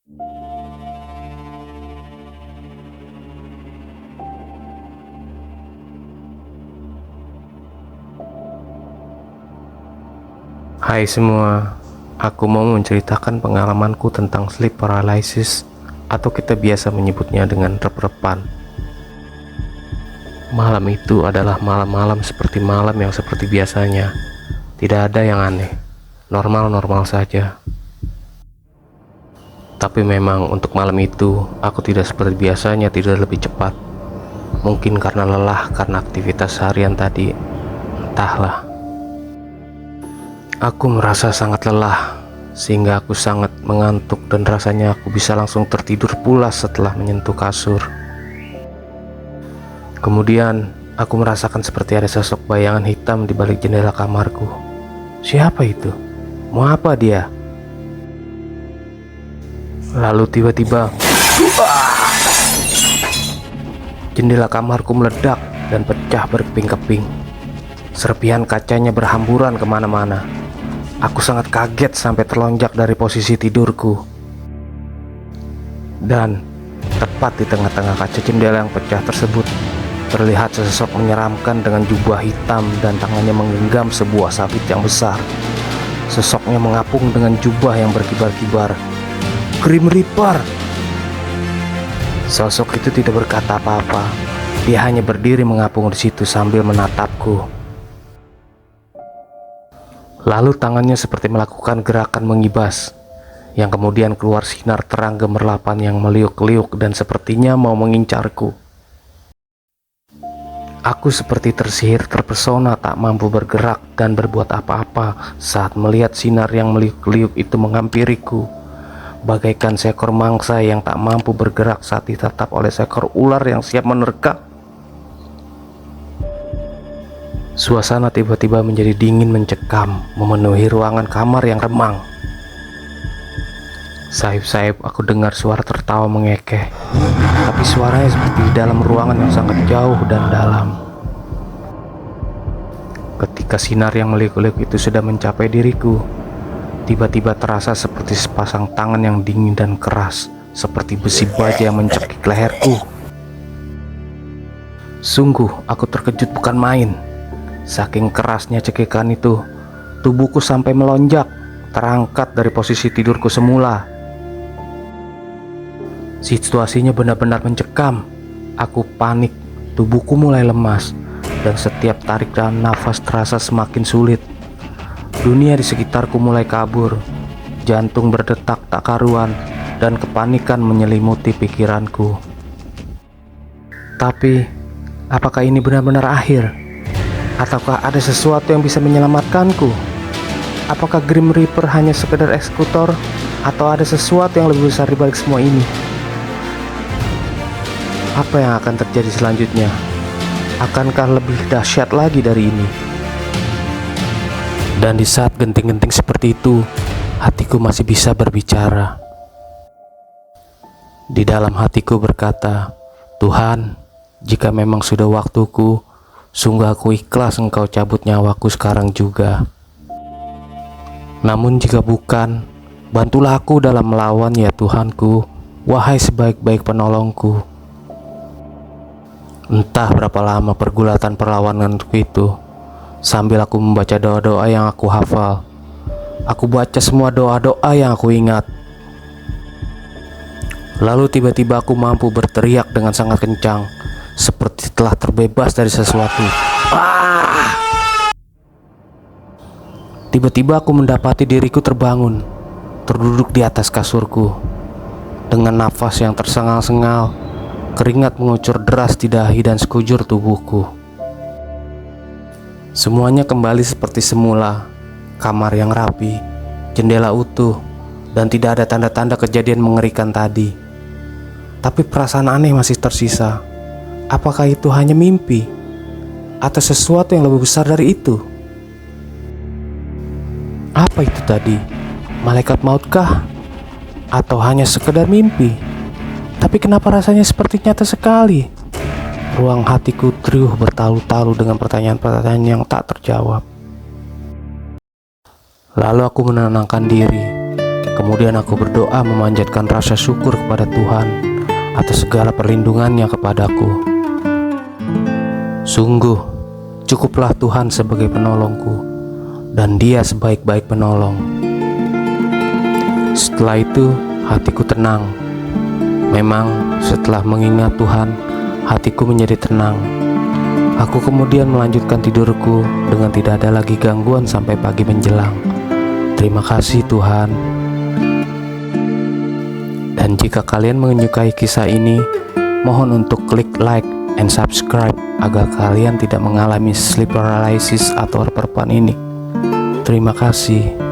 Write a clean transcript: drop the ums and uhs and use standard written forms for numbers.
Hai semua, aku mau menceritakan pengalamanku tentang sleep paralysis atau kita biasa menyebutnya dengan rep-repan. Malam itu adalah malam-malam seperti malam yang seperti biasanya. Tidak ada yang aneh, normal-normal saja. Tapi memang untuk malam itu, aku tidak seperti biasanya tidur lebih cepat. Mungkin karena lelah karena aktivitas harian tadi, entahlah. Aku merasa sangat lelah, sehingga aku sangat mengantuk dan rasanya aku bisa langsung tertidur pulas setelah menyentuh kasur. Kemudian, aku merasakan seperti ada sosok bayangan hitam di balik jendela kamarku. Siapa itu? Mau apa dia? Lalu tiba-tiba, jendela kamarku meledak dan pecah berkeping-keping. Serpihan kacanya berhamburan kemana-mana. Aku sangat kaget sampai terlonjak dari posisi tidurku. Dan tepat di tengah-tengah kaca jendela yang pecah tersebut, terlihat sesosok menyeramkan dengan jubah hitam dan tangannya menggenggam sebuah sabit yang besar. Sosoknya mengapung dengan jubah yang berkibar-kibar. Grim Reaper! Sosok itu tidak berkata apa-apa. Dia hanya berdiri mengapung di situ sambil menatapku. Lalu tangannya seperti melakukan gerakan mengibas, yang kemudian keluar sinar terang gemerlapan yang meliuk-liuk dan sepertinya mau mengincarku. Aku seperti tersihir terpesona tak mampu bergerak dan berbuat apa-apa saat melihat sinar yang meliuk-liuk itu menghampiriku, bagaikan seekor mangsa yang tak mampu bergerak saat ditatap oleh seekor ular yang siap menerkam. Suasana tiba-tiba menjadi dingin mencekam, memenuhi ruangan kamar yang remang. Saib-saib aku dengar suara tertawa mengekeh, tapi suaranya seperti di dalam ruangan yang sangat jauh dan dalam. Ketika sinar yang meliuk-liuk itu sudah mencapai diriku, tiba-tiba terasa seperti sepasang tangan yang dingin dan keras, seperti besi baja yang mencekik leherku. Sungguh, aku terkejut bukan main. Saking kerasnya cekikan itu, tubuhku sampai melonjak, terangkat dari posisi tidurku semula. Situasinya benar-benar mencekam. Aku panik, tubuhku mulai lemas, dan setiap tarik dan nafas terasa semakin sulit. Dunia di sekitarku mulai kabur, jantung berdetak tak karuan, dan kepanikan menyelimuti pikiranku. Tapi, apakah ini benar-benar akhir? Ataukah ada sesuatu yang bisa menyelamatkanku? Apakah Grim Reaper hanya sekedar eksekutor, atau ada sesuatu yang lebih besar di balik semua ini? Apa yang akan terjadi selanjutnya? Akankah lebih dahsyat lagi dari ini? Dan di saat genting-genting seperti itu, hatiku masih bisa berbicara. Di dalam hatiku berkata, "Tuhan, jika memang sudah waktuku, sungguh aku ikhlas Engkau cabut nyawaku sekarang juga. Namun jika bukan, bantulah aku dalam melawan ya Tuhanku, wahai sebaik-baik penolongku." Entah berapa lama pergulatan perlawananku itu, sambil aku membaca doa-doa yang aku hafal. Aku baca semua doa-doa yang aku ingat. Lalu tiba-tiba aku mampu berteriak dengan sangat kencang, seperti telah terbebas dari sesuatu. Tiba-tiba aku mendapati diriku terbangun, terduduk di atas kasurku. Dengan nafas yang tersengal-sengal, keringat mengucur deras di dahi dan sekujur tubuhku. Semuanya kembali seperti semula, kamar yang rapi, jendela utuh, dan tidak ada tanda-tanda kejadian mengerikan tadi. Tapi perasaan aneh masih tersisa. Apakah itu hanya mimpi? Atau sesuatu yang lebih besar dari itu? Apa itu tadi? Malaikat mautkah? Atau hanya sekedar mimpi? Tapi kenapa rasanya seperti nyata sekali? Ruang hatiku riuh bertalu-talu dengan pertanyaan-pertanyaan yang tak terjawab. Lalu aku menenangkan diri, Kemudian aku berdoa memanjatkan rasa syukur kepada Tuhan atas segala perlindungannya kepadaku. Sungguh, cukuplah Tuhan sebagai penolongku, dan Dia sebaik-baik penolong. Setelah itu, hatiku tenang. Memang, setelah mengingat Tuhan, hatiku menjadi tenang. Aku kemudian melanjutkan tidurku dengan tidak ada lagi gangguan sampai pagi menjelang. Terima kasih Tuhan. Dan jika kalian menyukai kisah ini, mohon untuk klik like and subscribe agar kalian tidak mengalami sleep paralysis atau reperpan ini. Terima kasih.